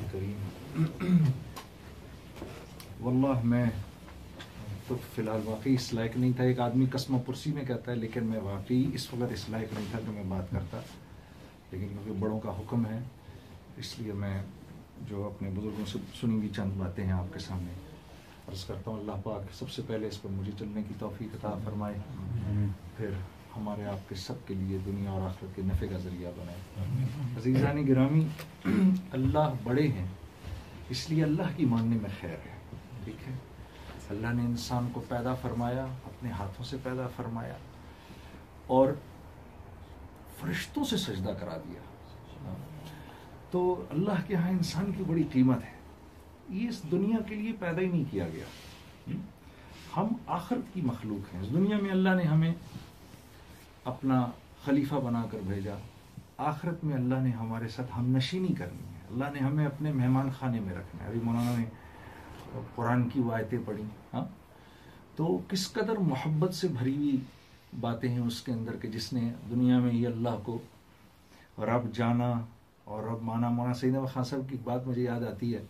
करीम। वल्लाह मैं तो फ़िलहाल वाकई इस लायक नहीं था। एक आदमी कसम पुरसी में कहता है, लेकिन मैं वाकई इस वक्त इस लायक नहीं था कि मैं बात करता, लेकिन क्योंकि बड़ों का हुक्म है इसलिए मैं जो अपने बुज़ुर्गों से सुनी हुई चंद बातें हैं आपके सामने अर्ज़ करता हूँ। अल्लाह पाक सबसे पहले इस पर मुझे चलने की तौफ़ीक़ अता फरमाए, फिर हमारे आपके सब के लिए दुनिया और आखिरत के नफ़े का ज़रिया बनाए। अज़ीज़ानी गिरामी, अल्लाह बड़े हैं इसलिए अल्लाह की मानने में खैर है। ठीक है, अल्लाह ने इंसान को पैदा फरमाया, अपने हाथों से पैदा फरमाया और फरिश्तों से सजदा करा दिया। तो अल्लाह के यहाँ इंसान की बड़ी कीमत है। ये इस दुनिया के लिए पैदा ही नहीं किया गया। हम आखिरत की मखलूक हैं। इस दुनिया में अल्लाह ने हमें अपना खलीफा बनाकर भेजा, आखिरत में अल्लाह ने हमारे साथ हमनशीनी करनी है। अल्लाह ने हमें अपने मेहमान खाने में रखना है। अभी मौलाना ने कुरान की वो आयतें पढ़ी, हाँ, तो किस कदर मोहब्बत से भरी हुई बातें हैं उसके अंदर के जिसने दुनिया में ये अल्लाह को रब जाना और रब माना। मौलाना सईद अहमद खान साहब की बात मुझे याद आती है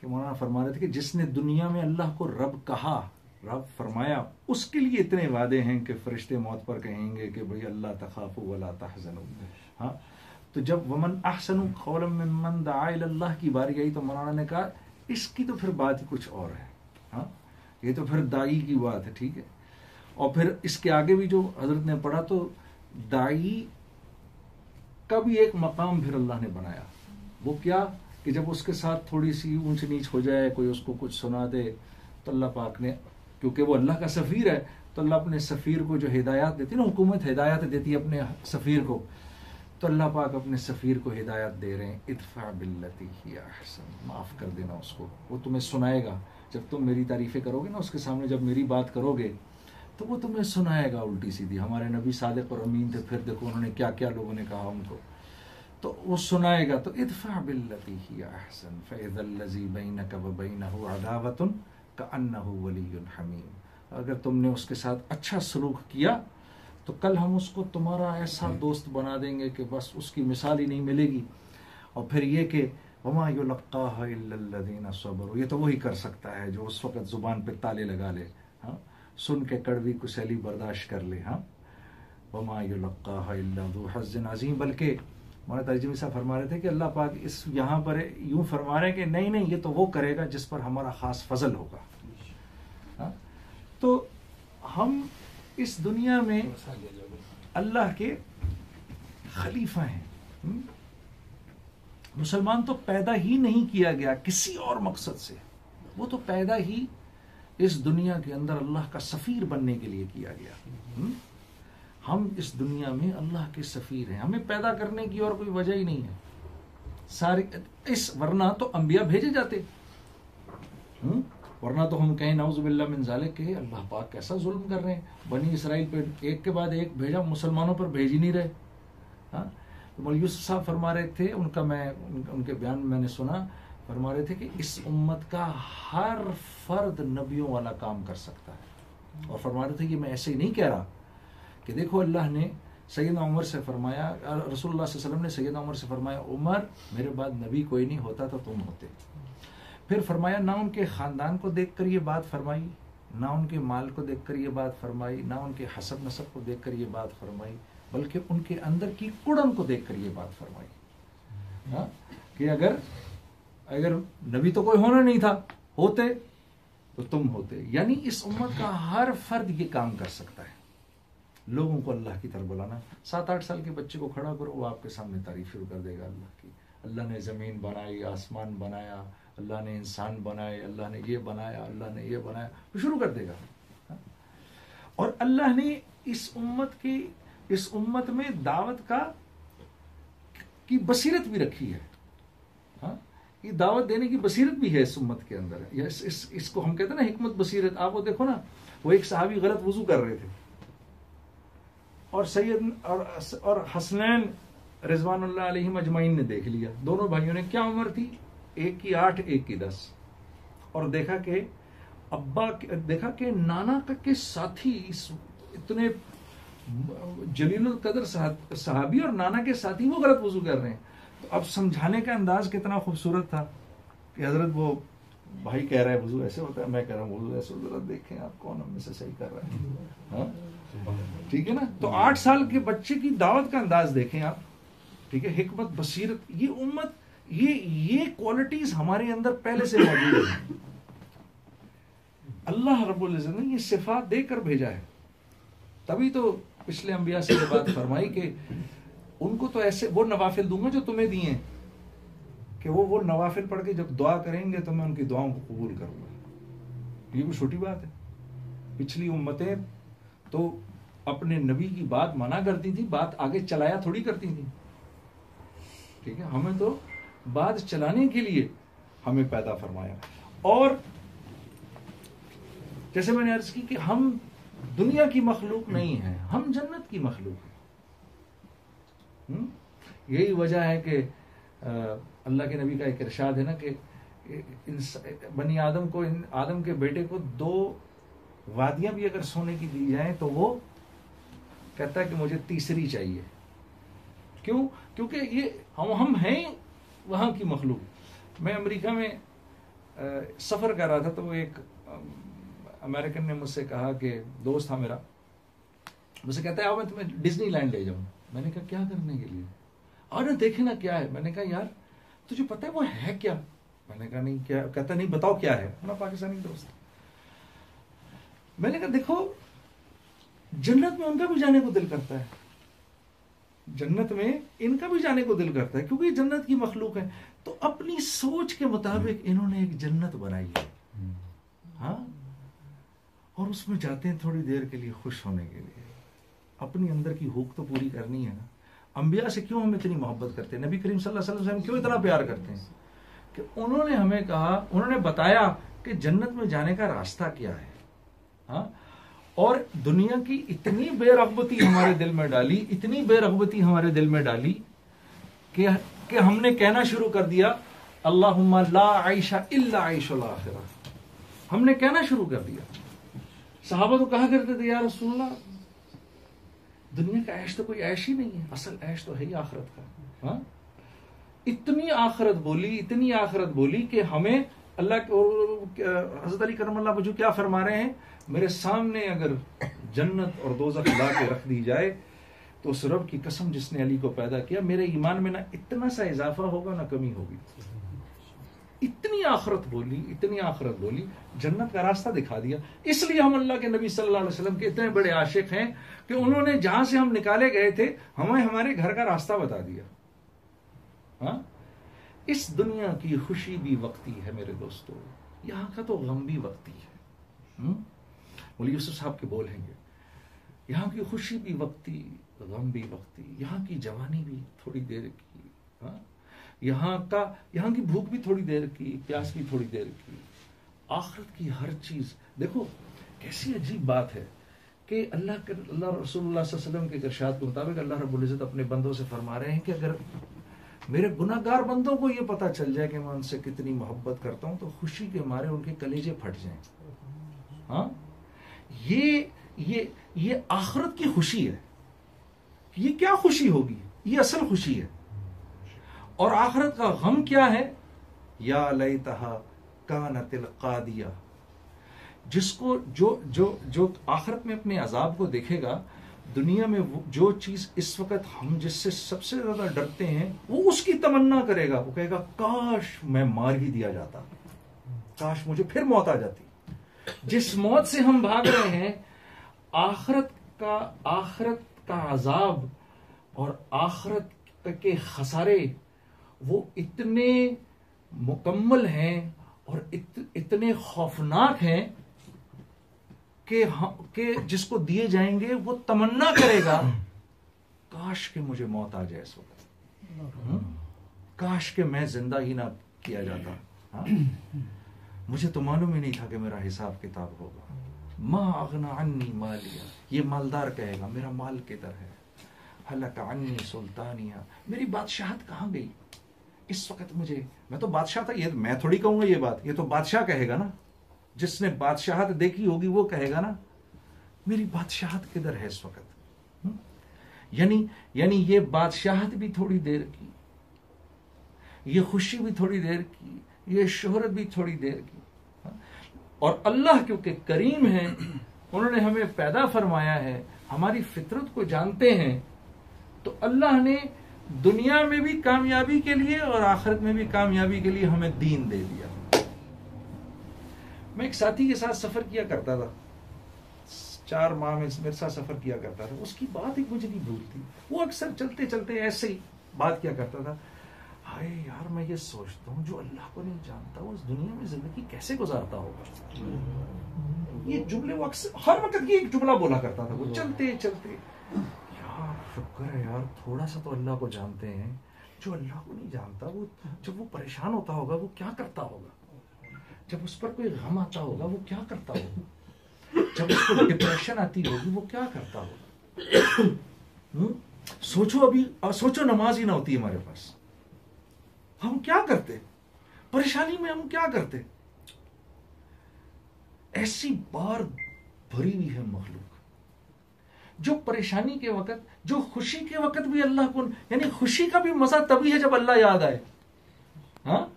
कि मौलाना फरमा रहे थे कि जिसने दुनिया में अल्लाह को रब कहा, रब फरमाया, उसके लिए इतने वादे हैं कि फरिश्ते मौत पर कहेंगे कि भाई अल्लाह तखाफू वला तहज़नू। हाँ, तो जब वमन अहसनु क़ौलन मिम्मन दआ इलल्लाह की बारी आई तो मौलाना ने कहा इसकी तो फिर बात ही कुछ और है। हाँ, ये तो फिर दाई की बात है। ठीक है, और फिर इसके आगे भी जो हजरत ने पढ़ा तो दाई का भी एक मकाम फिर अल्लाह ने बनाया। वो क्या कि जब उसके साथ थोड़ी सी ऊंच नीच हो जाए, कोई उसको कुछ सुना दे, तो अल्लाह पाक ने, क्योंकि वो अल्लाह का सफ़ीर है, तो अल्लाह अपने सफ़ीर को जो हिदायत देती है ना, हुकूमत हिदायत देती है अपने सफ़ीर को, तो अल्लाह पाक अपने सफ़ीर को हिदायत दे रहे हैं, इदफ़ा बिल्लती हिया अहसन, माफ़ कर देना उसको, वो तुम्हें सुनाएगा। जब तुम मेरी तारीफ़ें करोगे ना उसके सामने, जब मेरी बात करोगे तो वो तुम्हें सुनाएगा उल्टी सीधी। हमारे नबी सादिक़ और अमीन थे, फिर देखो उन्होंने क्या क्या लोगों ने कहा उनको, तो वो सुनाएगा। तो इदफ़ा बिल्लती हिया अहसन फ़इज़ल्लज़ी बैनक व बैनहु अदावतुन कअन्नहु वलियुन हमीम। अगर तुमने उसके साथ अच्छा सलूक किया तो कल हम उसको तुम्हारा ऐसा दोस्त बना देंगे कि बस उसकी मिसाल ही नहीं मिलेगी। और फिर ये कि वमा युलक्काहा इल्लल्लज़ीना सबरू, ये तो वही कर सकता है जो उस वक़्त ज़ुबान पे ताले लगा ले, हाँ, सुन के कड़वी कुसैली बर्दाश्त कर ले। हाँ, वमा युलक्काहा इल्ला ज़ू हज़्ज़िन अज़ीम। बल्कि मौलाना तर्जुमी साहब फरमा रहे थे कि अल्लाह पाक इस यहाँ पर यूँ फरमा रहे हैं कि नहीं नहीं, ये तो वो करेगा जिस पर हमारा ख़ास फजल होगा। हाँ, तो हम इस दुनिया में अल्लाह के खलीफा हैं। मुसलमान तो पैदा ही नहीं किया गया किसी और मकसद से, वो तो पैदा ही इस दुनिया के अंदर अल्लाह का सफ़ीर बनने के लिए किया गया। हम इस दुनिया में अल्लाह के सफ़ीर हैं, हमें पैदा करने की और कोई वजह ही नहीं है सारी इस, वरना तो अंबिया भेजे जाते, वरना तो हम कहें नाउज़ुबिल्लाह मिन ज़ालिक के अल्लाह पाक कैसा जुल्म कर रहे हैं, बनी इसराइल पे एक के बाद एक भेजा, मुसलमानों पर भेज ही नहीं रहे। हाँ, तो मौलवी यूसुफ साहब फरमा रहे थे, उनका मैं उनके बयान में मैंने सुना, फरमा रहे थे कि इस उम्मत का हर फर्द नबियों वाला काम कर सकता है। और फरमा रहे थे कि मैं ऐसे ही नहीं कह रहा कि देखो अल्लाह ने सैयदना उमर से फरमाया, रसूलुल्लाह सल्लल्लाहु अलैहि वसल्लम ने सैयदना उमर से फरमाया, उमर मेरे बाद नबी कोई नहीं होता तो तुम होते। फिर फरमाया ना उनके ख़ानदान को देखकर ये बात फरमाई, ना उनके माल को देखकर ये बात फरमाई, ना उनके हसब नसब को देखकर ये बात फरमाई, बल्कि उनके अंदर की कुड़न को देखकर ये बात फरमाई। हाँ, कि अगर नबी तो कोई होना नहीं था, होते तो तुम होते। यानी इस उम्मत का हर फर्द ये काम कर सकता है, लोगों को अल्लाह की तरफ बुलाना। 7-8 साल के बच्चे को खड़ा करो, वो आपके सामने तारीफ शुरू कर देगा अल्लाह की। अल्लाह ने ज़मीन बनाई, आसमान बनाया, अल्लाह ने इंसान बनाए, अल्लाह ने ये बनाया, अल्लाह ने ये बनाया, वो शुरू कर देगा। और अल्लाह ने इस उम्मत में दावत की बसीरत भी रखी है। हाँ, ये दावत देने की बसीरत भी है इस उम्मत के अंदर। इसको हम कहते हैं ना हिकमत बसीरत। आप वो देखो ना, वो एक सहाबी गलत वुजू कर रहे थे और सैयद और हसनैन रिजवानुल्लाह अलैहिम अजमईन ने देख लिया। दोनों भाइयों ने, क्या उम्र थी, एक की 8 एक की 10, और देखा कि नाना के साथी इतने जलीलुल कदर सहाबी और नाना के साथी वो गलत वजू कर रहे हैं। तो अब समझाने का अंदाज कितना खूबसूरत था। कि हजरत वो भाई कह रहा है वजू ऐसे होता है, मैं कह रहा हूँ वजू ऐसे, जरा देखें आप कौन हम में से सही कर रहा है। हाँ? ठीक है ना। तो 8 साल के बच्चे की दावत का अंदाज देखें आप, ठीक है, हिकमत, बसीरत, ये उम्मत, ये क्वालिटीज हमारे अंदर पहले से मौजूद है। अल्लाह रब्बुल इज्जत ने ये सिफात देकर भेजा है। तभी तो पिछले अंबिया से ये बात फरमाई कि उनको तो ऐसे वो नवाफिल दूंगा जो तुम्हें दिए हैं, कि वो नवाफिल पढ़ के जब दुआ करेंगे तो मैं उनकी दुआओं को कबूल करूंगा। ये कोई छोटी बात है। पिछली उम्मतें तो अपने नबी की बात मना करती थी, बात आगे चलाया थोड़ी करती थी। ठीक है, हमें तो बात चलाने के लिए हमें पैदा फरमाया। और जैसे मैंने अर्ज की कि हम दुनिया की मखलूक नहीं है, हम जन्नत की मखलूक है। यही वजह है कि अल्लाह के नबी का एक इरशाद है ना कि बनी आदम को, आदम के बेटे को 2 वादियां भी अगर सोने की दी जाएं तो वो कहता है कि मुझे तीसरी चाहिए। क्यों? क्योंकि ये हम हैं वहां की मखलूक। मैं अमेरिका में सफर कर रहा था तो वो एक अमेरिकन ने मुझसे कहा कि दोस्त था मेरा, मुझसे कहता है आओ मैं तुम्हें डिज्नीलैंड ले जाऊं। मैंने कहा क्या करने के लिए? और ना देखे ना क्या है। मैंने कहा यार तुझे पता है वो है क्या? मैंने कहा नहीं क्या। कहता नहीं बताओ क्या है। ना पाकिस्तानी दोस्त। मैंने कहा देखो जन्नत में उनका भी जाने को दिल करता है, जन्नत में इनका भी जाने को दिल करता है, क्योंकि जन्नत की मखलूक है। तो अपनी सोच के मुताबिक इन्होंने एक जन्नत बनाई है। हाँ, और उसमें जाते हैं थोड़ी देर के लिए खुश होने के लिए। अपनी अंदर की भूख तो पूरी करनी है ना। अंबिया से क्यों हम इतनी मोहब्बत करते हैं, नबी करीम सल्लल्लाहु अलैहि वसल्लम क्यों इतना प्यार करते हैं? कि उन्होंने हमें कहा, उन्होंने बताया कि जन्नत में जाने का रास्ता क्या है। हाँ, और दुनिया की इतनी बेरगबती हमारे दिल में डाली, इतनी बेरगबती हमारे दिल में डाली कि हमने कहना शुरू कर दिया अल्लाहुम्मा ला आइशा इल्ला आइशुल आखिरा। हमने कहना शुरू कर दिया। सहाबा तो कहा करते थे या रसूलल्लाह दुनिया का ऐश तो कोई ऐश ही नहीं है, असल ऐश तो है ही आखिरत का। हाँ, इतनी आखिरत बोली, इतनी आखिरत बोली कि हमें अल्लाह हज़रत अली करमल्लाहु वजहू क्या फरमा रहे हैं, मेरे सामने अगर जन्नत और दोज़ख ला के रख दी जाए तो उस रब की कसम जिसने अली को पैदा किया, मेरे ईमान में ना इतना सा इजाफा होगा ना कमी होगी। इतनी आखिरत बोली, इतनी आखिरत बोली, जन्नत का रास्ता दिखा दिया। इसलिए हम अल्लाह के नबी सल्लल्लाहु अलैहि वसल्लम के इतने बड़े आशिक हैं कि उन्होंने जहां से हम निकाले गए थे हमें हमारे घर का रास्ता बता दिया। हाँ, इस दुनिया की खुशी भी वक्ती है मेरे दोस्तों, यहाँ का तो गम भी वक्ती है। मौलवी यूसुफ साहब के बोल हैं, यहाँ की खुशी भी वक्ती, गम भी वक्ती, यहाँ की जवानी भी थोड़ी देर की। हाँ, यहाँ की भूख भी थोड़ी देर की, प्यास भी थोड़ी देर की, आखिरत की हर चीज। देखो कैसी अजीब बात है कि अल्लाह रसूलुल्लाह सल्लल्लाहु अलैहि वसल्लम के इरशाद के मुताबिक अल्लाह रब्बुल इज्जत अपने बंदों से फरमा रहे हैं कि अगर मेरे गुनाहगार बंदों को ये पता चल जाए कि मैं उनसे कितनी मोहब्बत करता हूं तो खुशी के मारे उनके कलेजे फट जाएं। हाँ, ये आखिरत की खुशी है। ये क्या खुशी होगी? ये असल खुशी है। और आखिरत का गम क्या है? या लैतहा कानतिल कादिया। जिसको जो आखिरत में अपने अजाब को देखेगा, दुनिया में जो चीज इस वक्त हम जिससे सबसे ज्यादा डरते हैं वो उसकी तमन्ना करेगा। वो कहेगा काश मैं मार ही दिया जाता, काश मुझे फिर मौत आ जाती। जिस मौत से हम भाग रहे हैं, आखिरत का अजाब और आखिरत के खसारे वो इतने मुकम्मल हैं और इतने खौफनाक हैं कि जिसको दिए जाएंगे वो तमन्ना करेगा काश के मुझे मौत आ जाए इस वक्त, काश के मैं जिंदा ही ना किया जाता। हाँ? मुझे तो मालूम ही नहीं था कि मेरा हिसाब किताब होगा। मा अगना अन्नी मालिया, ये मालदार कहेगा मेरा माल किधर है। हलक अन्नी सुल्तानिया, मेरी बादशाहत कहाँ गई इस वक्त? मैं तो बादशाह था। ये मैं थोड़ी कहूंगा ये बात, ये तो बादशाह कहेगा ना। जिसने बादशाहत देखी होगी वो कहेगा ना मेरी बादशाहत किधर है इस वक्त। यानी ये बादशाहत भी थोड़ी देर की, ये खुशी भी थोड़ी देर की, ये शोहरत भी थोड़ी देर की। और अल्लाह क्योंकि करीम है, उन्होंने हमें पैदा फरमाया है, हमारी फितरत को जानते हैं, तो अल्लाह ने दुनिया में भी कामयाबी के लिए और आखिरत में भी कामयाबी के लिए हमें दीन दे दिया। मैं एक साथी के साथ सफर किया करता था, 4 माह में मेरे साथ सफर किया करता था। उसकी बात एक मुझे नहीं भूलती। वो अक्सर चलते चलते ऐसे ही बात किया करता था, हाय यार मैं ये सोचता हूँ जो अल्लाह को नहीं जानता वो इस दुनिया में जिंदगी कैसे गुजारता होगा। ये जुमले वो अक्सर हर वक्त ये एक जुमला बोला करता था। वो चलते चलते, यार शुक्र है यार थोड़ा सा तो अल्लाह को जानते हैं। जो अल्लाह को नहीं जानता वो जब वो परेशान होता होगा वो क्या करता होगा, जब उस पर कोई गम आता होगा वो क्या करता होगा, जब उसको डिप्रेशन आती होगी वो क्या करता होगा। सोचो अभी, सोचो नमाज ही ना होती हमारे पास, हम क्या करते, परेशानी में हम क्या करते। ऐसी बार भरी हुई है मखलूक जो परेशानी के वक्त, जो खुशी के वक्त भी अल्लाह को, यानी खुशी का भी मजा तभी है जब अल्लाह याद आए। हाँ,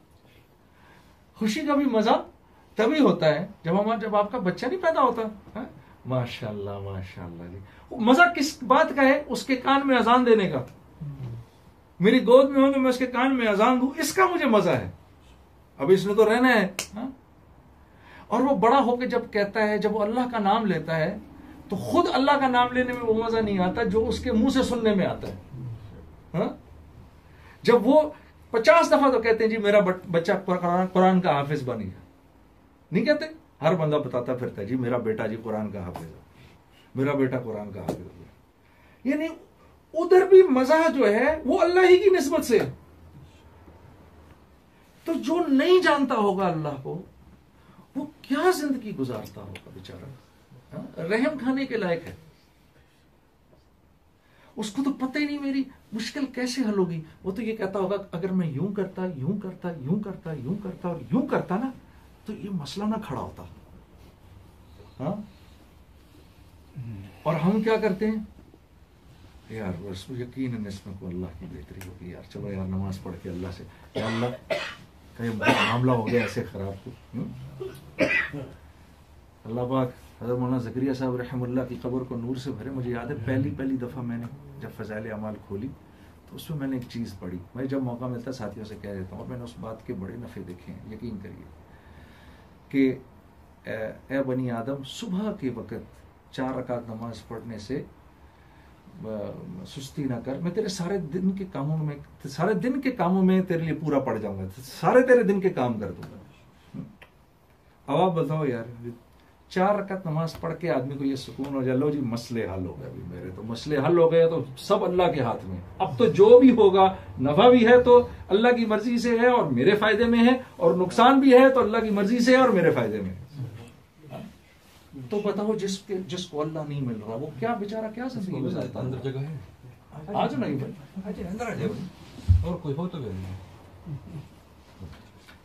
खुशी का भी मजा तभी होता है जब आपका बच्चा नहीं पैदा होता। हाँ? माशाल्लाह माशाल्लाह जी। मजा किस बात का है, उसके कान में अजान देने का। मेरी गोद में हो तो मैं उसके कान में अजान दूं, इसका मुझे मजा है। अब इसने तो रहना है। हाँ? और वो बड़ा होकर जब कहता है, जब वो अल्लाह का नाम लेता है, तो खुद अल्लाह का नाम लेने में वो मजा नहीं आता जो उसके मुंह से सुनने में आता है। हाँ? जब वो 50 दफा तो कहते हैं जी मेरा बच्चा कुरान का हाफिज बन गया, नहीं कहते? हर बंदा बताता फिरता है जी मेरा बेटा जी कुरान का हाफिज है, मेरा बेटा कुरान का हाफिज है। यानी उधर भी मजा जो है वो अल्लाह ही की निस्बत से। तो जो नहीं जानता होगा अल्लाह को, वो क्या जिंदगी गुजारता होगा बेचारा। रहम खाने के लायक है। उसको तो पता ही नहीं मेरी मुश्किल कैसे हल होगी। वो तो ये कहता होगा अगर मैं यूं करता यूं करता यूं करता यूं करता और यूं करता ना तो ये मसला ना खड़ा होता। हाँ? और हम क्या करते हैं यार, बस यकीन है इसमें को अल्लाह की बेहतरी होगी यार, चलो यार नमाज पढ़ के अल्लाह से, या अल्लाह कहीं मामला हो गया ऐसे खराब को। अल्लाह पाक हज़रत मौलाना ज़करिया साहब रहमतुल्लाह की कब्र को नूर से भरे। मुझे याद है पहली दफ़ा मैंने जब फ़ज़ाइल अमाल खोली तो उसमें मैंने एक चीज़ पढ़ी। मैं जब मौका मिलता है साथियों से कह देता हूँ, और मैंने उस बात के बड़े नफ़े देखे हैं, यकीन करिए कि ए बनी आदम, सुबह के वक़्त 4 रकात नमाज पढ़ने से सुस्ती ना कर, मैं तेरे सारे दिन के कामों में तेरे लिए पूरा पड़ जाऊंगा, सारे तेरे दिन के काम कर दूंगा। अब आप बताओ यार, 4 रकात नमाज पढ़ के आदमी को ये सुकून हो जाए, लो जी मसले हल हो गए। अभी मेरे तो मसले हल हो गए, तो सब अल्लाह के हाथ में। अब तो जो भी होगा, नफा भी है तो अल्लाह की मर्जी से है और मेरे फायदे में है, और नुकसान भी है तो अल्लाह की मर्जी से है और मेरे फायदे में है। तो बताओ जिसको अल्लाह नहीं मिल रहा वो क्या बेचारा क्या जिंदगी गुजारता है। अंदर जगह है, आज नहीं भाई अंदर आ जाओ, और कोई हो तो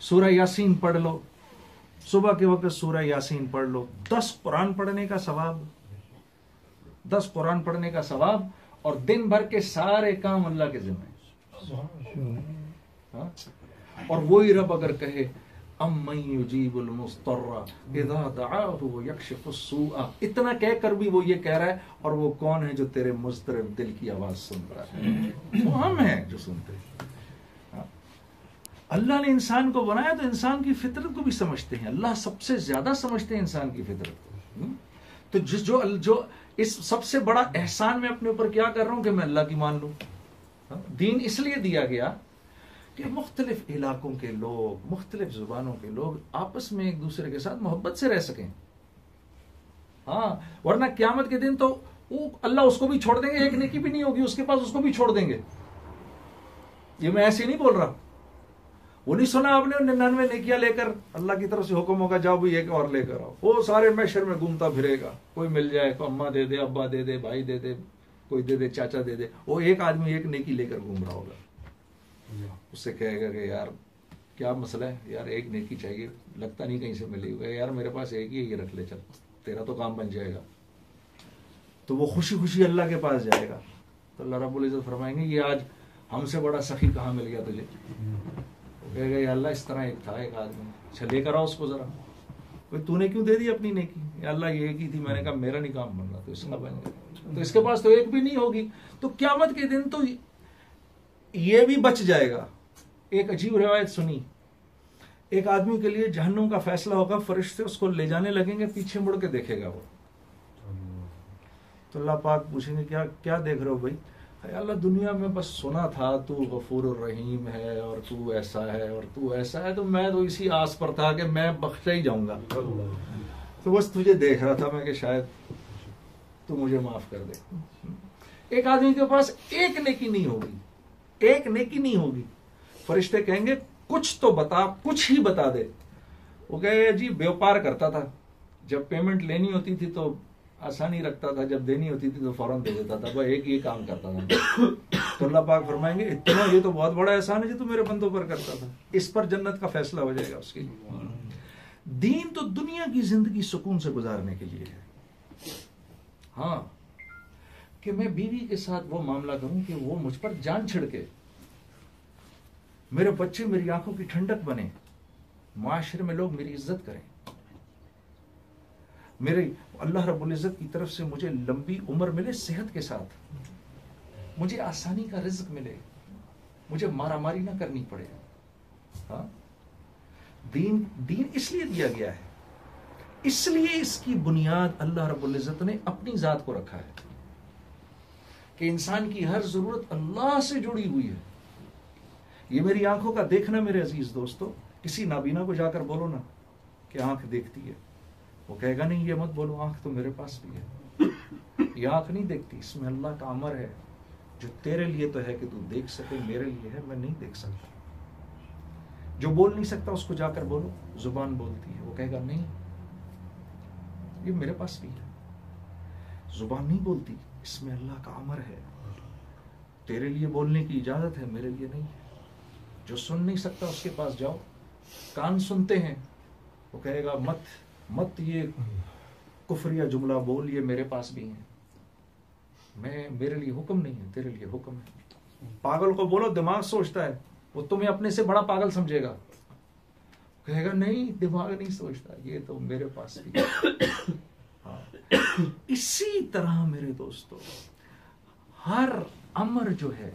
सूरह यासीन पढ़ लो, सुबह के वक्त सूरह यासीन पढ़ लो। 10 कुरान पढ़ने का सवाब, 10 कुरान पढ़ने का सवाब, और दिन भर के सारे काम अल्लाह के जिम्मे। और वही रब अगर कहे अम्मन युजीबुल मुस्तर्रा इज़ा दआहु व यक्शिफुस सूअ, इतना कहकर भी वो ये कह रहा है, और वो कौन है जो तेरे मुस्तरिब दिल की आवाज सुन रहा है? वो हम हैं जो सुनते हैं। अल्लाह ने इंसान को बनाया तो इंसान की फितरत को भी समझते हैं। अल्लाह सबसे ज्यादा समझते हैं इंसान की फितरत को। तो जो इस सबसे बड़ा एहसान मैं अपने ऊपर क्या कर रहा हूं कि मैं अल्लाह की मान लूं। दीन इसलिए दिया गया कि मुख्तलिफ इलाकों के लोग, मुख्तलिफ जुबानों के लोग आपस में एक दूसरे के साथ मोहब्बत से रह सकें। हाँ, वरना क़यामत के दिन तो अल्लाह उसको भी छोड़ देंगे, एक नेकी भी नहीं होगी उसके पास, उसको भी छोड़ देंगे। ये मैं ऐसे नहीं बोल रहा। वो नहीं सुना आपने 99 नेकियां लेकर अल्लाह की तरफ से हुक्म होगा जाओ भी एक और लेकर आओ, वो सारे मैशर में घूमता फिरेगा। कोई मिल जाए तो अम्मा दे दे, अब्बा दे दे, भाई दे दे, कोई दे दे, चाचा दे दे। वो एक आदमी एक नेकी लेकर घूम रहा होगा। उससे कहेगा कि यार क्या मसला है यार, एक नेकी चाहिए, लगता नहीं कहीं से मिली होगा। यार मेरे पास एक ही है, ये रख ले, चल तेरा तो काम बन जाएगा। तो वो खुशी खुशी अल्लाह के पास जाएगा। तो अल्लाह रब्बुल इज्जत फरमाएंगे ये आज हमसे बड़ा सखी कहाँ मिल गया तुझे। कह गए अल्लाह इस तरह एक था एक आदमी, अच्छा लेकर आओ उसको जरा। भाई तूने क्यों दे दी अपनी नेकी? अल्लाह ये की थी। मैंने कहा मेरा नहीं काम बन रहा तो इसका बन गया, तो इसके पास तो एक भी नहीं होगी। तो क़यामत के दिन तो ये भी बच जाएगा। एक अजीब रिवायत सुनी, एक आदमी के लिए जहन्नुम का फैसला होगा, फरिश्ते उसको ले जाने लगेंगे, पीछे मुड़ के देखेगा वो, तो अल्लाह पाक पूछेंगे क्या क्या देख रहे हो भाई? अल्लाह दुनिया में बस सुना था तू गफूर रहीम है और तू ऐसा है और तू ऐसा है, तो मैं तो इसी आस पर था कि मैं बख्शा ही जाऊंगा, तो बस तुझे देख रहा था मैं कि शायद तू मुझे माफ कर दे। एक आदमी के पास एक नेकी नहीं होगी, एक नेकी नहीं होगी, फरिश्ते कहेंगे कुछ तो बता, कुछ ही बता दे। वो कहे जी व्यापार करता था, जब पेमेंट लेनी होती थी तो आसानी रखता था, जब देनी होती थी तो फौरन दे देता था, वह एक ही काम करता था। तो अल्लाह पाक फरमाएंगे इतना, ये तो बहुत बड़ा एहसान है जो तू मेरे बंदों पर करता था, इस पर जन्नत का फैसला हो जाएगा उसके लिए। दीन तो दुनिया की जिंदगी सुकून से गुजारने के लिए है। हाँ, कि मैं बीवी के साथ वो मामला करूं कि वो मुझ पर जान छिड़के, मेरे बच्चे मेरी आंखों की ठंडक बने, माशरे में लोग मेरी इज्जत करें, मेरे अल्लाह रब्बुल इज्जत की तरफ से मुझे लंबी उम्र मिले सेहत के साथ, मुझे आसानी का रिज्क मिले, मुझे मारामारी ना करनी पड़े। हाँ, दीन इसलिए दिया गया है, इसलिए इसकी बुनियाद अल्लाह रब्बुल इज्जत ने अपनी जात को रखा है कि इंसान की हर जरूरत अल्लाह से जुड़ी हुई है। ये मेरी आंखों का देखना मेरे अजीज दोस्तों, किसी नाबीना को जाकर बोलो ना कि आंख देखती है, वो कहेगा नहीं ये मत बोलो, आंख तो मेरे पास भी है। ये आंख नहीं देखती, इसमें अल्लाह का अमर है जो तेरे लिए तो है कि तू देख सके, मेरे लिए है मैं नहीं देख सकता। जो बोल नहीं सकता उसको जाकर बोलो, जुबान बोलती है, वो कहेगा नहीं ये मेरे पास भी है। जुबान नहीं बोलती, इसमें अल्लाह का अमर है, तेरे लिए बोलने की इजाजत है, मेरे लिए नहीं है। जो सुन नहीं सकता उसके पास जाओ, कान सुनते हैं, वो कहेगा मत मत ये कुफरिया जुमला बोल, ये मेरे पास भी है, मेरे लिए हुक्म नहीं है, तेरे लिए हुक्म है। पागल को बोलो दिमाग सोचता है, वो तुम्हें अपने से बड़ा पागल समझेगा, कहेगा नहीं दिमाग नहीं सोचता, ये तो मेरे पास भी है। हाँ। इसी तरह मेरे दोस्तों हर अमर जो है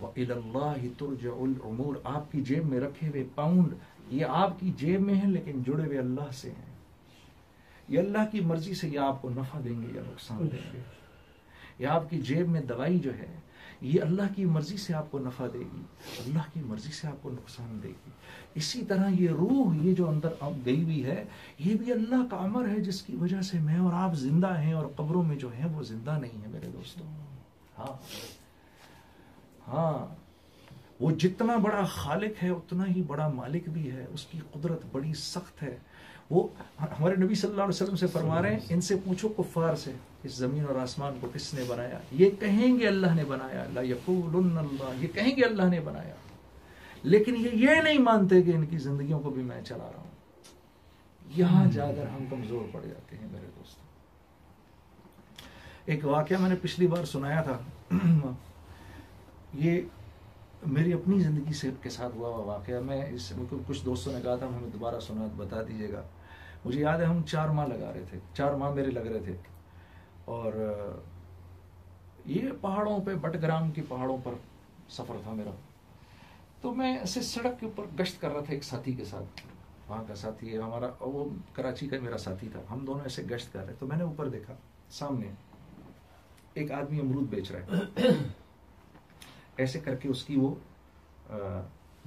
व इलल्लाहि तुरजउल उमूर, आपकी जेब में रखे हुए पाउंड ये आपकी जेब में है लेकिन जुड़े हुए अल्लाह से हैं। ये अल्लाह की मर्जी से ये आपको नफा देंगे या नुकसान देंगे। या आपकी जेब में दवाई जो है ये अल्लाह की मर्जी से आपको नफा देगी, अल्लाह की मर्जी से आपको नुकसान देगी। इसी तरह ये रूह ये जो अंदर अब गई हुई है ये भी अल्लाह का अमर है जिसकी वजह से मैं और आप जिंदा हैं और कब्रों में जो है वो जिंदा नहीं है मेरे दोस्तों। हाँ हाँ, वो जितना बड़ा खालिक है उतना ही बड़ा मालिक भी है, उसकी कुदरत बड़ी सख्त है। वो हमारे नबी सल्लल्लाहु अलैहि वसल्लम से फरमा रहे हैं, इनसे पूछो कुफ्फार से इस जमीन और आसमान को किसने बनाया, ये कहेंगे अल्लाह ने बनाया, ला यक़ूलुन्न अल्लाह, ये कहेंगे अल्लाह ने बनाया, लेकिन ये नहीं मानते कि इनकी जिंदगियों को भी मैं चला रहा हूं। यहां जाकर हम कमजोर पड़ जाते हैं मेरे दोस्तों। एक वाकया मैंने पिछली बार सुनाया था, ये मेरी अपनी जिंदगी से के साथ हुआ वाकया। मैं इस कुछ दोस्तों ने कहा था हमें दोबारा सुना तो बता दीजिएगा। मुझे याद है हम 4 माह लगा रहे थे, 4 माह मेरे लग रहे थे, और ये पहाड़ों पे बटग्राम की पहाड़ों पर सफर था मेरा। तो मैं ऐसे सड़क के ऊपर गश्त कर रहा था एक साथी के साथ, वहाँ का साथी है हमारा, वो कराची का मेरा साथी था। हम दोनों ऐसे गश्त कर रहे, तो मैंने ऊपर देखा सामने एक आदमी अमरूद बेच रहा है, ऐसे करके उसकी वो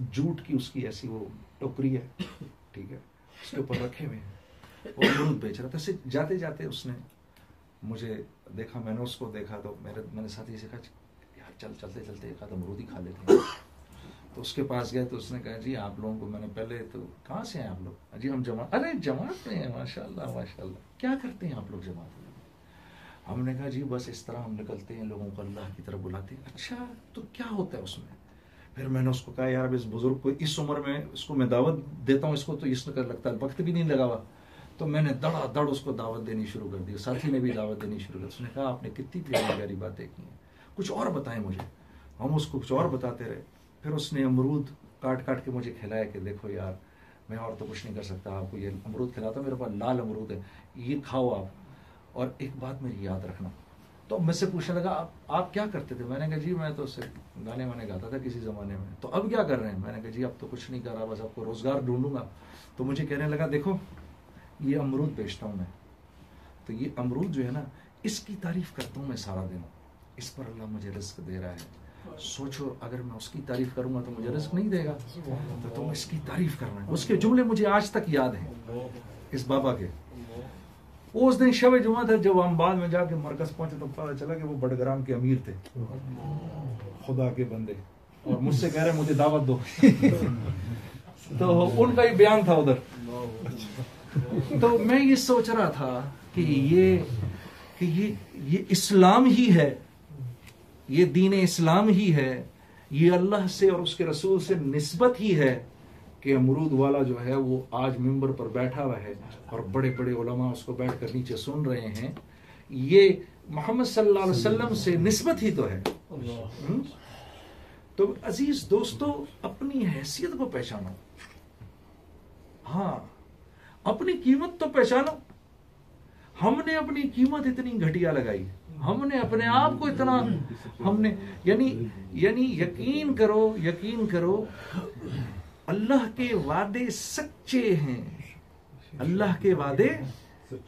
जूट की उसकी ऐसी वो टोकरी है, ठीक है, उसके ऊपर रखे हुए हैं, वो अमरूद बेच रहा था। ऐसे जाते जाते उसने मुझे देखा, मैंने उसको देखा, तो मैंने साथी से कहा यार चल चलते चलते एक आध अमरूद ही खा लेते हैं। तो उसके पास गए तो उसने कहा जी आप लोगों को मैंने पहले, तो कहाँ से हैं आप लोग? जी हम जमात, अरे जमात में हैं, माशाल्लाह माशाल्लाह, क्या करते हैं आप लोग जमात में? हमने कहा जी बस इस तरह हम निकलते हैं, लोगों को अल्लाह की तरफ बुलाते हैं। अच्छा तो क्या होता है उसमें? फिर मैंने उसको कहा यार अब इस बुजुर्ग को इस उम्र में इसको मैं दावत देता हूँ, इसको तो इसका लगता है वक्त भी नहीं लगा हुआ। तो मैंने धड़ाधड़ उसको दावत देनी शुरू कर दी, साथी ने भी दावत देनी शुरू कर दी। उसने कहा आपने कितनी प्यारी प्यारी बातें की हैं, कुछ और बताएं मुझे। हम उसको कुछ और बताते रहे। फिर उसने अमरूद काट काट के मुझे खिलाया कि देखो यार मैं और तो कुछ नहीं कर सकता, आपको ये अमरूद खिलाता हूं, मेरे पास लाल अमरूद है, ये खाओ आप, और एक बात मेरी याद रखना। तो मुझसे पूछने लगा आप क्या करते थे? मैंने कहा जी मैं तो उससे गाने वाने गाता था किसी ज़माने में। तो अब क्या कर रहे हैं? मैंने कहा जी अब तो कुछ नहीं कर रहा, बस आपको रोज़गार ढूंढूंगा। तो मुझे कहने लगा देखो ये अमरूद बेचता हूँ मैं, तो ये अमरूद जो है ना इसकी तारीफ करता हूँ मैं सारा दिन, इस पर अल्लाह मुझे रिस्क दे रहा है। सोचो अगर मैं उसकी तारीफ करूंगा तो मुझे रिस्क नहीं देगा, तो तुम इसकी तारीफ करना है। उसके जुमले मुझे आज तक याद हैं इस बाबा के। उस दिन शब जुमा था, जब हम बाद में जाके मरकज पहुंचे तो पता चला कि वो बड़ग्राम के अमीर थे, खुदा के बंदे, और मुझसे कह रहे मुझे दावत दो। तो उनका ही बयान था उधर। तो मैं ये सोच रहा था कि ये इस्लाम ही है, ये दीन इस्लाम ही है, ये अल्लाह से और उसके रसूल से निस्बत ही है कि अमरूद वाला जो है वो आज मिंबर पर बैठा हुआ है और बड़े बड़े उलमा उसको बैठ कर नीचे सुन रहे हैं। ये मोहम्मद सल्लल्लाहु अलैहि वसल्लम से निस्बत ही तो है। तो अजीज दोस्तों, अपनी हैसियत को पहचानो, हाँ अपनी कीमत तो पहचानो। हमने अपनी कीमत इतनी घटिया लगाई, हमने अपने आप को इतना, हमने यानी यकीन करो अल्लाह के वादे सच्चे हैं, अल्लाह के वादे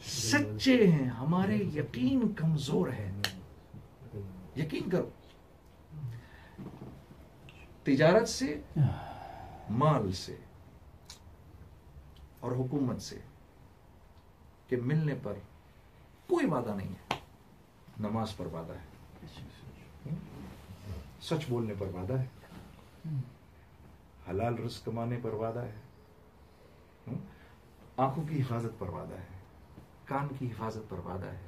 सच्चे हैं, हमारे यकीन कमजोर है। यकीन करो, तिजारत से, माल से और हुकूमत से के मिलने पर कोई वादा नहीं है। नमाज पर वादा है, सच बोलने पर वादा है, हलाल रिज़्क कमाने पर वादा है, आंखों की हिफाजत पर वादा है, कान की हिफाजत पर वादा है,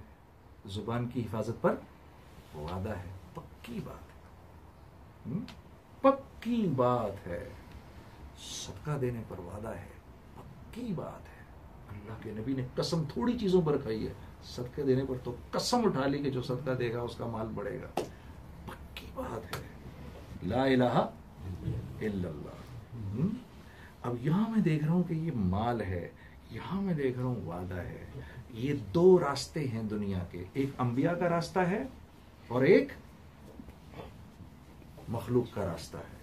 जुबान की हिफाजत पर वादा है। पक्की बात है, पक्की बात है। सदका देने पर वादा है, पक्की बात है। अल्लाह के नबी ने कसम थोड़ी चीजों पर खाई है, सदके देने पर तो कसम उठा ली कि जो सदका देगा उसका माल बढ़ेगा। पक्की बात है, ला इलाहा इल्लल्लाह। अब यहां मैं देख रहा हूं कि ये माल है, यहां मैं देख रहा हूं वादा है। ये दो रास्ते हैं दुनिया के, एक अंबिया का रास्ता है और एक मखलूक का रास्ता है।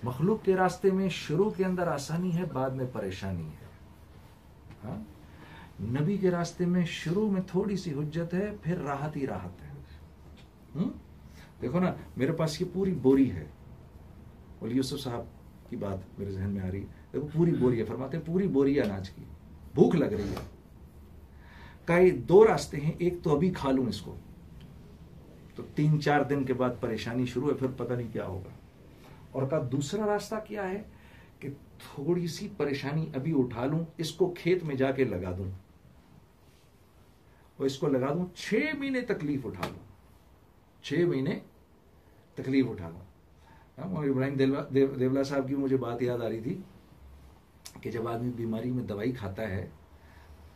मखलूक के रास्ते में शुरू के अंदर आसानी है, बाद में परेशानी है। हाँ? नबी के रास्ते में शुरू में थोड़ी सी हुज्जत है, फिर राहत ही राहत है। देखो ना, मेरे पास ये पूरी बोरी है, वली यूसुफ साहब की बात मेरे जहन में आ रही है। देखो पूरी बोरी है, फरमाते हैं पूरी बोरी है अनाज की, भूख लग रही है। कई दो रास्ते हैं, एक तो अभी खा लूं इसको, तो 3-4 दिन के बाद परेशानी शुरू है, फिर पता नहीं क्या होगा। और का दूसरा रास्ता क्या है कि थोड़ी सी परेशानी अभी उठा लूं, इसको खेत में जाके लगा दूं और इसको लगा दूं, 6 महीने तकलीफ उठा लूं, 6 महीने तकलीफ उठा लूं। मौलाना इब्राहिम देवला साहब की मुझे बात याद आ रही थी कि जब आदमी बीमारी में दवाई खाता है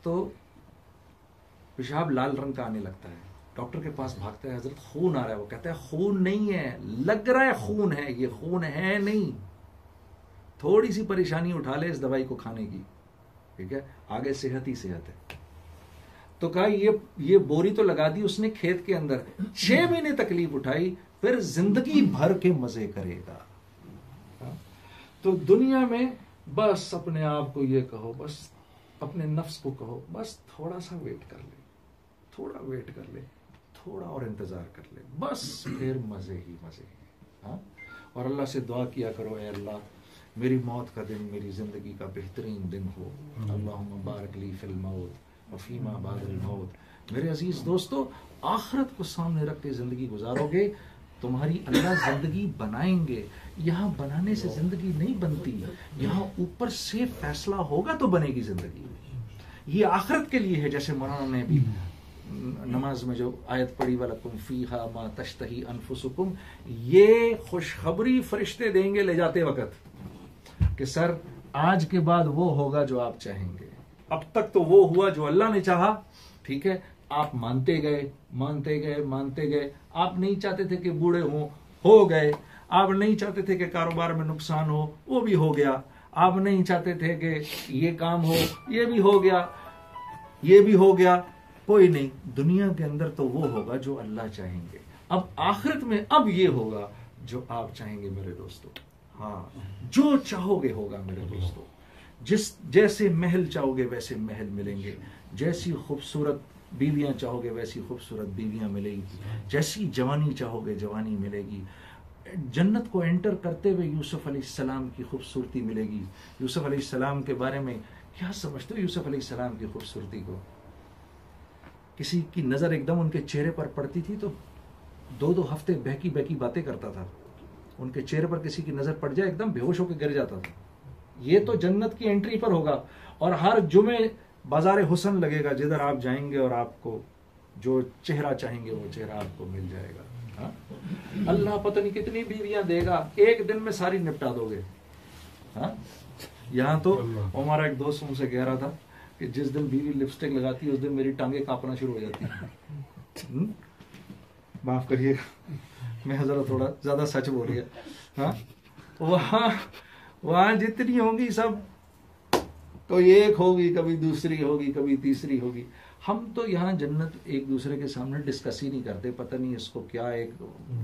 तो पेशाब लाल रंग का आने लगता है, डॉक्टर के पास भागता है, हजरत खून आ रहा है। वो कहता है खून नहीं है, लग रहा है खून है, ये खून है नहीं, थोड़ी सी परेशानी उठा ले इस दवाई को खाने की, ठीक है, आगे सेहत ही सेहत है। तो कहा ये बोरी तो लगा दी उसने खेत के अंदर, 6 महीने तकलीफ उठाई, फिर जिंदगी भर के मजे करेगा। तो दुनिया में बस अपने आप को ये कहो, बस अपने नफ्स को कहो, बस थोड़ा सा वेट कर ले, थोड़ा वेट कर ले, थोड़ा और इंतजार कर ले, बस फिर मजे ही मजे। हाँ, और अल्लाह से दुआ किया करो, ऐ अल्लाह मेरी मौत का दिन मेरी जिंदगी का बेहतरीन दिन हो। अल्लाहुम्मा बारिक ली फिल मौत व फीमा बादिल मौत। मेरे अजीज दोस्तों, आखिरत को सामने रख के जिंदगी गुजारोगे, तुम्हारी अल्लाह जिंदगी बनाएंगे। यहाँ बनाने से जिंदगी नहीं बनती, यहाँ ऊपर से फैसला होगा तो बनेगी जिंदगी। ये आखिरत के लिए है। जैसे मौलाना ने भी नमाज में जो आयत पढ़ी, वलकुम फीहा मा तश्तही अनफुसुकुम, ये खुशखबरी फरिश्ते देंगे ले जाते वक्त कि सर आज के बाद वो होगा जो आप चाहेंगे। अब तक तो वो हुआ जो अल्लाह ने चाहा, ठीक है, आप मानते गए, मानते गए, मानते गए। आप नहीं चाहते थे कि बूढ़े हो गए। आप नहीं चाहते थे कि कारोबार में नुकसान हो, वो भी हो गया। आप नहीं चाहते थे कि ये काम हो, ये भी हो गया, ये भी हो गया। कोई नहीं, दुनिया के अंदर तो वो होगा जो अल्लाह चाहेंगे। अब आखिरत में अब ये होगा जो आप चाहेंगे मेरे दोस्तों। हाँ, जो चाहोगे होगा मेरे दोस्तों। जैसे महल चाहोगे वैसे महल मिलेंगे, जैसी खूबसूरत बीवियां चाहोगे वैसी खूबसूरत बीवियां मिलेगी, जैसी जवानी चाहोगे जवानी मिलेगी। जन्नत को एंटर करते हुए यूसुफ अलैहिस्सलाम की खूबसूरती मिलेगी। यूसुफ अलैहिस्सलाम के बारे में क्या समझते हो? यूसुफ अलैहिस्सलाम की खूबसूरती को किसी की नजर एकदम उनके चेहरे पर पड़ती थी तो 2-2 हफ्ते बहकी बहकी बातें करता था। उनके चेहरे पर किसी की नजर पड़ जाए एकदम बेहोश होकर गिर जाता था। ये तो जन्नत की एंट्री पर होगा। और हर जुमे बाजार हुस्न लगेगा, जिधर आप जाएंगे और आपको जो चेहरा चाहेंगे वो चेहरा आपको मिल जाएगा। हाँ? अल्लाह पता नहीं कितनी बीवियां देगा, एक दिन में सारी निपटा दोगे। हाँ? यहाँ तो हमारा एक दोस्त मुझसे कह रहा था कि जिस दिन बीवी लिपस्टिक लगाती है उस दिन मेरी टांगे कांपना शुरू हो जाती है। माफ करिएगा, मैं जरा थोड़ा ज्यादा सच बोल गया। हाँ, वहां जितनी होंगी सब कोई एक होगी, कभी दूसरी होगी, कभी तीसरी होगी। हम तो यहाँ जन्नत एक दूसरे के सामने डिस्कस ही नहीं करते। पता नहीं इसको क्या एक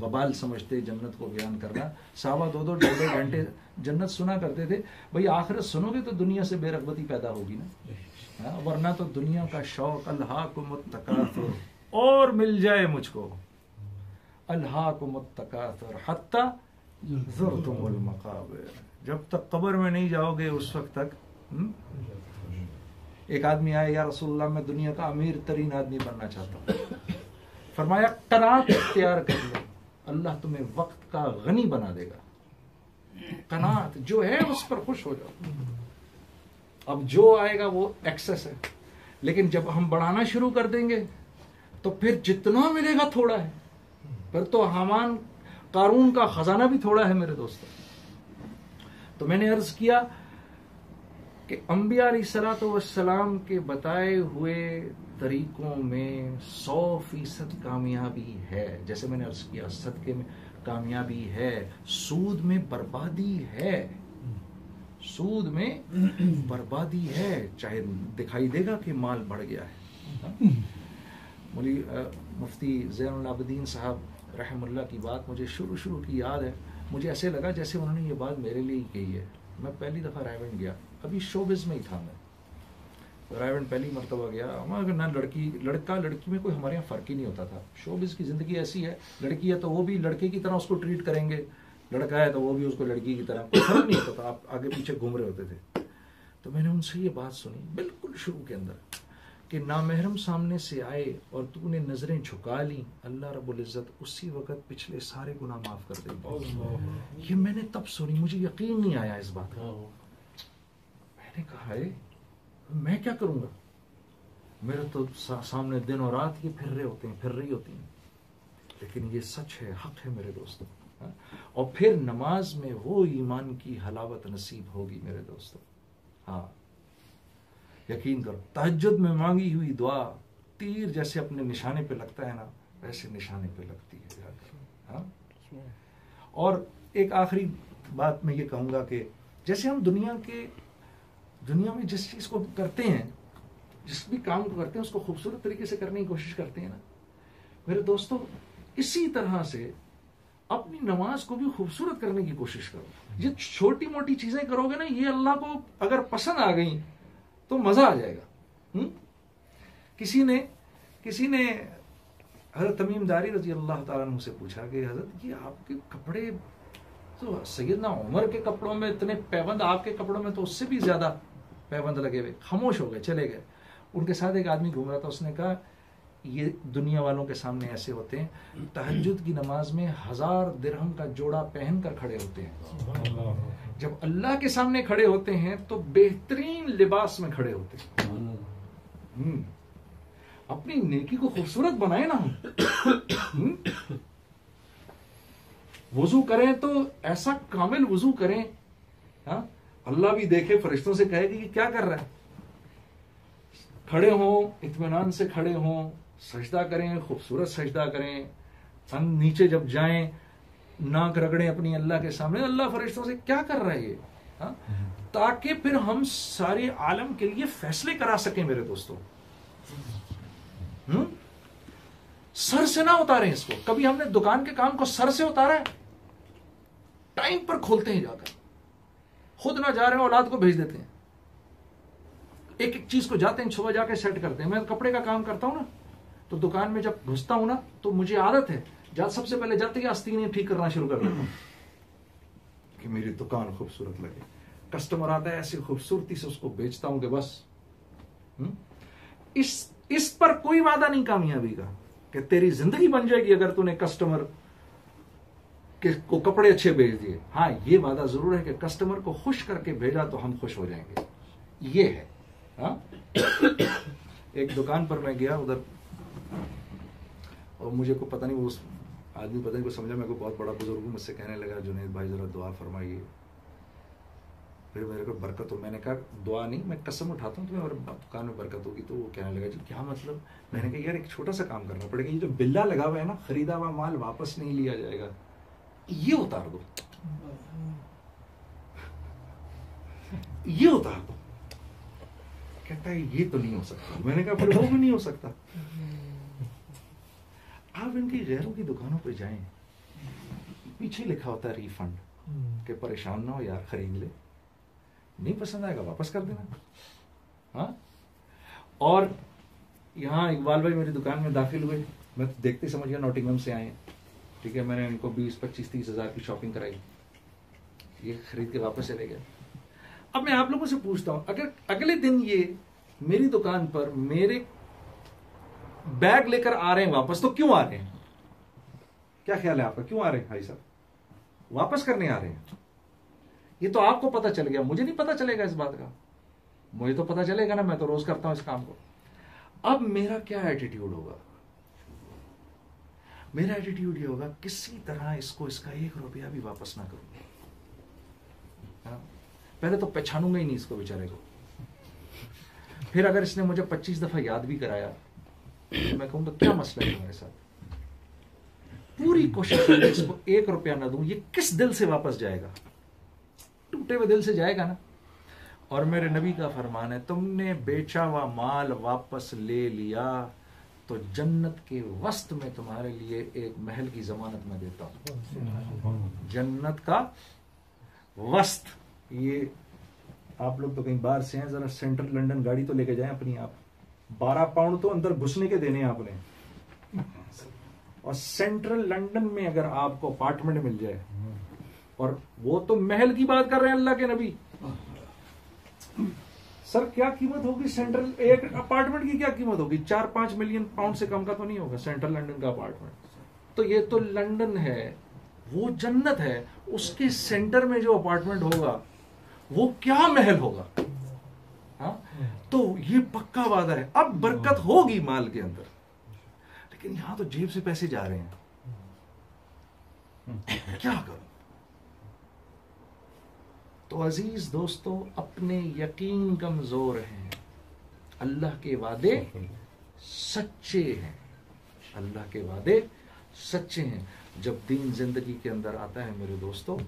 वबाल समझते जन्नत को बयान करना। सावा 2-2 ढाई घंटे जन्नत सुना करते थे। भाई आखिरत सुनोगे तो दुनिया से बेरगबती पैदा होगी ना। वरना तो दुनिया का शौक अल्हाकुमुत तकासुर, और मिल जाए मुझको, अल्हाकुमुत तकासुर हत्ता ज़ुरतुमुल मक़ाबिर। जब तक कब्र में नहीं जाओगे उस वक्त तक। एक आदमी आया, या रसूलुल्लाह मैं दुनिया का अमीर तरीन आदमी बनना चाहता हूँ। फरमाया कनात इख्तियार कर लो, अल्लाह तुम्हें वक्त का गनी बना देगा। कनात जो है उस पर खुश हो जाओ। अब जो आएगा वो एक्सेस है, लेकिन जब हम बढ़ाना शुरू कर देंगे तो फिर जितना मिलेगा थोड़ा है। फिर तो हामान कारून का खजाना भी थोड़ा है मेरे दोस्तों। तो मैंने अर्ज किया कि अंबिया अलैहिस्सलाम के बताए हुए तरीकों में 100% कामयाबी है। जैसे मैंने अर्ज किया, सदके में कामयाबी है, सूद में बर्बादी है, सूद में बर्बादी है। चाहे दिखाई देगा कि माल बढ़ गया है। मुफ्ती ज़ैनुल आबिदीन साहब रहमुल्लाह की बात मुझे शुरू की याद है। मुझे ऐसे लगा जैसे उन्होंने ये बात मेरे लिए ही कही है। मैं पहली दफ़ा रायवन गया, अभी शोबिज में ही था मैं। रायवन पहली मरतबा गया। हमारे ना लड़का लड़की में कोई हमारे यहाँ फ़र्क ही नहीं होता था। शोबिज की ज़िंदगी ऐसी है, लड़की है तो वो भी लड़के की तरह उसको ट्रीट करेंगे, लड़का है तो वो भी उसको लड़की की तरह, कोई फर्क नहीं होता था। आप आगे पीछे घूम रहे होते थे। तो मैंने उनसे ये बात सुनी बिल्कुल शुरू के अंदर कि नामहरम सामने से आए और तूने नजरें झुका ली, अल्लाह रब्बुल इज्जत उसी वक्त पिछले सारे गुनाह माफ कर देंगे। ये मैंने तब सुनी, मुझे यकीन नहीं आया इस बात का। मैंने कहा है मैं क्या करूंगा, मेरे तो सामने दिन और रात ये फिर रही होती हैं। लेकिन ये सच है, हक है मेरे दोस्तों। और फिर नमाज में वो ईमान की हलावत नसीब होगी मेरे दोस्तों। हाँ, यकीन करो, तहज्जुद में मांगी हुई दुआ तीर जैसे अपने निशाने पे लगता है ना, वैसे निशाने पे लगती है। हाँ? और एक आखिरी बात मैं ये कहूंगा कि जैसे हम दुनिया में जिस चीज को करते हैं, जिस भी काम को करते हैं उसको खूबसूरत तरीके से करने की कोशिश करते हैं ना मेरे दोस्तों, इसी तरह से अपनी नमाज को भी खूबसूरत करने की कोशिश करो। ये छोटी मोटी चीजें करोगे ना, ये अल्लाह को अगर पसंद आ गई तो मजा आ जाएगा। किसी ने हजरत तमीम दारी रजी अल्लाह ताला अन्हु से पूछा कि हजरत ये आपके कपड़े तो सैयदना उमर के कपड़ों में इतने पैबंद, आपके कपड़ों में तो उससे भी ज्यादा पैबंद लगे हुए। खामोश हो गए, चले गए। उनके साथ एक आदमी घूम रहा था, उसने कहा ये दुनिया वालों के सामने ऐसे होते हैं, तहज्जुद की नमाज में 1000 दिरहम का जोड़ा पहन कर खड़े होते हैं। जब अल्लाह के सामने खड़े होते हैं तो बेहतरीन लिबास में खड़े होते हैं। अपनी नेकी को खूबसूरत बनाए ना हम। वुजू करें तो ऐसा कामिल वुजू करें, हाँ, अल्लाह भी देखे, फरिश्तों से कहे कि क्या कर रहा है। खड़े हों, इत्मीनान से खड़े हों, सजदा करें, खूबसूरत सजदा करें। नीचे जब जाएं नाक रगड़े अपनी अल्लाह के सामने, अल्लाह फरिश्तों से क्या कर रहा है ये, हाँ? ताकि फिर हम सारे आलम के लिए फैसले करा सकें मेरे दोस्तों। सर से ना उतारें इसको। कभी हमने दुकान के काम को सर से उतारा है? टाइम पर खोलते हैं जाकर, खुद ना जा रहे हैं औलाद को भेज देते हैं, एक एक चीज को जाते हैं सुबह जाके सेट करते हैं। मैं कपड़े का काम करता हूं ना, तो दुकान में जब घुसता हूं ना, तो मुझे आदत है सबसे पहले जाते ही आस्तीनें ठीक करना शुरू कर देता हूं कि मेरी दुकान खूबसूरत लगे। कस्टमर आता है, ऐसी खूबसूरती से उसको बेचता हूं कि बस इस पर कोई वादा नहीं कामयाबी का कि तेरी जिंदगी बन जाएगी अगर तूने कस्टमर को कपड़े अच्छे भेज दिए। हाँ, ये वादा जरूर है कि कस्टमर को खुश करके भेजा तो हम खुश हो जाएंगे। ये है। हाँ? एक दुकान पर मैं गया उधर, और मुझे को पता नहीं, वो आदमी पता नहीं को समझा, मेरे को बहुत बड़ा बुजुर्ग मुझसे कहने लगा, जुनैद भाई जरा दुआ फरमाइए, फिर मेरे को बरकत हो। मैंने कहा दुआ नहीं, मैं कसम उठाता हूँ तुम्हें और दुकान में बरकत होगी। तो वो कहने लगा जी क्या मतलब? मैंने कहा यार एक छोटा सा काम करना पड़ेगा, ये जो बिल्ला लगा हुआ है ना, खरीदा हुआ माल वापस नहीं लिया जाएगा, ये उतार दो, ये उतार दो। कहता है ये तो नहीं हो सकता। मैंने कहा फिर वो भी नहीं हो सकता। आप इनकी गैरों की दुकानों पर जाएं, पीछे लिखा होता है रिफंड, कि परेशान ना हो यार, खरीद ले, नहीं पसंद आएगा वापस कर देना। हाँ? और यहाँ इकबाल भाई मेरी दुकान में दाखिल हुए, मैं देखते समझ गया नॉटिंघम से आए हैं, ठीक है। मैंने इनको 20, 25, 30 हजार की शॉपिंग कराई, ये खरीद के वापस चले गए। अब मैं आप लोगों से पूछता हूं, अगर अगले दिन ये मेरी दुकान पर मेरे बैग लेकर आ रहे हैं वापस, तो क्यों आ रहे हैं? क्या ख्याल है आपका, क्यों आ रहे हैं भाई साहब? वापस करने आ रहे हैं। ये तो आपको पता चल गया, मुझे नहीं पता चलेगा इस बात का। मुझे तो पता चलेगा ना, मैं तो रोज करता हूं इस काम को। अब मेरा क्या एटीट्यूड होगा? मेरा एटीट्यूड ये होगा, किसी तरह इसको इसका 1 रुपया भी वापस ना करूंगा। पहले तो पहचानूंगा ही नहीं इसको बेचारे को, फिर अगर इसने मुझे 25 दफा याद भी कराया तो मैं कहूंगा क्या मसला है तुम्हारे साथ? पूरी कोशिश करके इसको 1 रुपया ना दूं। ये किस दिल से वापस जाएगा? टूटे हुए दिल से जाएगा ना। और मेरे नबी का फरमान है, तुमने बेचा हुआ माल वापस ले लिया तो जन्नत के वस्त में तुम्हारे लिए एक महल की जमानत मैं देता हूं। जन्नत का वस्त। ये आप लोग तो कहीं बाहर से हैं, जरा सेंट्रल लंदन गाड़ी तो लेके जाएं अपनी आप। 12 पाउंड तो अंदर घुसने के देने आपने। और सेंट्रल लंदन में अगर आपको अपार्टमेंट मिल जाए, और वो तो महल की बात कर रहे हैं अल्लाह के नबी, सर क्या कीमत होगी सेंट्रल, एक अपार्टमेंट की क्या कीमत होगी? 4-5 मिलियन पाउंड से कम का तो नहीं होगा सेंट्रल लंदन का अपार्टमेंट। तो ये तो लंदन है, वो जन्नत है, उसके सेंटर में जो अपार्टमेंट होगा वो क्या महल होगा। हाँ? तो ये पक्का वादा है। अब बरकत होगी माल के अंदर, लेकिन यहां तो जेब से पैसे जा रहे हैं, क्या करूं? तो अजीज दोस्तों, अपने यकीन कमजोर हैं, अल्लाह के वादे सच्चे हैं, अल्लाह के वादे सच्चे हैं। जब दीन जिंदगी के अंदर आता है मेरे दोस्तों,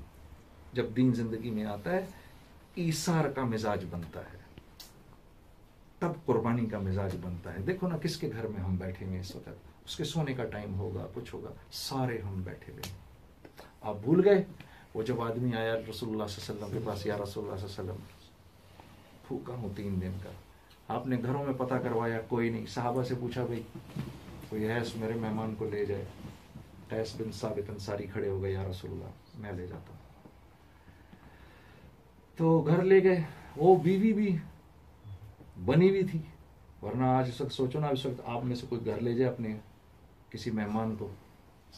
जब दीन जिंदगी में आता है, ईसार का मिजाज बनता है, तब कुर्बानी का मिजाज बनता है। देखो ना किसके घर में हम बैठे हुए इस वक्त, उसके सोने का टाइम होगा, कुछ होगा, सारे हम बैठे हुए। आप भूल गए वो जब आदमी आया रसूलुल्लाह सल्लल्लाहु अलैहि वसल्लम के पास, या रसूलुल्लाह सल्लल्लाहु अलैहि वसल्लम भूखा हूं 3 दिन का। आपने घरों में पता करवाया, कोई नहीं। सहाबा से पूछा भाई कोई है मेरे मेहमान को ले जाए। कैस बिन साबित अंसारी खड़े हो गए, या रसूलुल्लाह मैं ले जाता हूं। तो घर ले गए, वो बीवी भी बनी हुई थी, वरना आज इस वक्त सोचो ना, इस वक्त आप में से कोई घर ले जाए अपने किसी मेहमान को,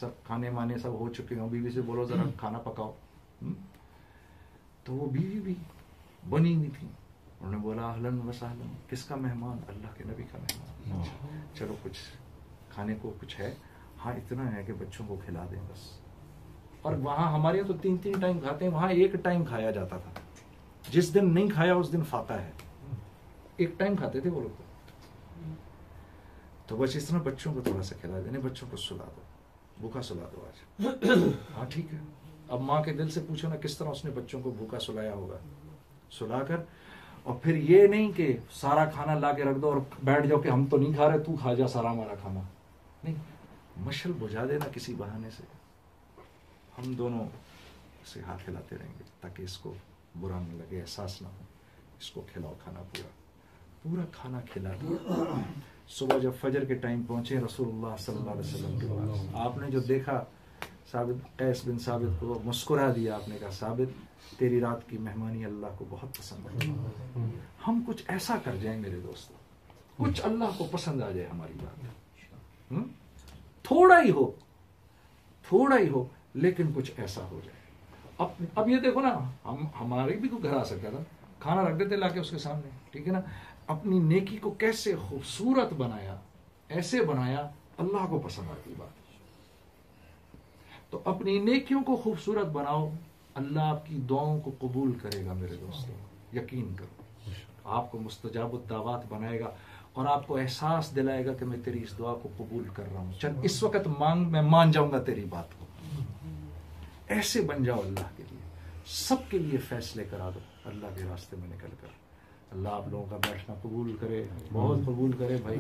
सब खाने माने सब हो चुके हो, बीवी से बोलो जरा खाना पकाओ। तो वो बीवी भी बनी हुई थी। उन्होंने बोला अहलन व सहलन, किसका मेहमान? अल्लाह के नबी का मेहमान। चलो कुछ खाने को कुछ है? हाँ इतना है कि बच्चों को खिला दें बस। और वहां हमारे यहाँ तो 3-3 टाइम खाते हैं, वहां 1 टाइम खाया जाता था। जिस दिन नहीं खाया उस दिन फाका है, 1 टाइम खाते थे वो लोग। तो बस इस तरह बच्चों को थोड़ा सा खिला देने, बच्चों को सुला दो। भूखा सुला दो आज। हाँ ठीक है। अब माँ के दिल से पूछो ना किस तरह उसने बच्चों को भूखा सुलाया होगा। सुलाकर और फिर ये नहीं कि सारा खाना ला के रख दो और बैठ जाओ कि हम तो नहीं खा रहे, तू खा जा सारा हमारा खाना। नहीं, मशल बुझा देना किसी बहाने से, हम दोनों से हाथ हिलाते रहेंगे ताकि इसको बुरा न लगे, एहसास ना हो। इसको खिलाओ खाना, पूरा खाना खिला दिया। सुबह जब फजर के टाइम पहुंचे रसूलुल्लाह सल्लल्लाहु अलैहि वसल्लम के पास, आपने जो देखा साबित कैस बिन साबित को मुस्कुरा दिया। आपने कहा साबित तेरी रात की मेहमानी अल्लाह को बहुत पसंद है। हम कुछ ऐसा कर जाएं मेरे दोस्तों, कुछ अल्लाह को पसंद आ जाए हमारी बात, थोड़ा ही हो लेकिन कुछ ऐसा हो जाए। अब ये देखो ना, हम हमारे भी तो घर आ सकता था, खाना रख देते लाके उसके सामने, ठीक है ना। अपनी नेकी को कैसे खूबसूरत बनाया, ऐसे बनाया अल्लाह को पसंद आती बात। तो अपनी नेकियों को खूबसूरत बनाओ, अल्लाह आपकी दुआओं को कबूल करेगा मेरे दोस्तों, यकीन करो। आपको मुस्तजाबुद दावत बनाएगा और आपको एहसास दिलाएगा कि मैं तेरी इस दुआ को कबूल कर रहा हूं, चल इस वक्त मांग, मैं मान जाऊंगा तेरी बात को। ऐसे बन जाओ अल्लाह के लिए, सबके लिए फैसले करा दो अल्लाह के रास्ते में निकल कर। अल्लाह आप लोगों का बैठना कबूल करे, बहुत कबूल करे भाई।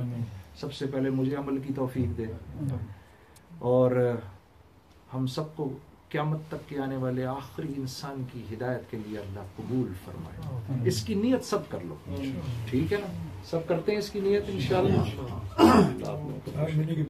सबसे पहले मुझे अमल की तौफीक दे और हम सबको क़यामत तक के आने वाले आखिरी इंसान की हिदायत के लिए अल्लाह कबूल फरमाए। इसकी नीयत सब कर लो, ठीक है ना, सब करते हैं इसकी नीयत इंशाअल्लाह।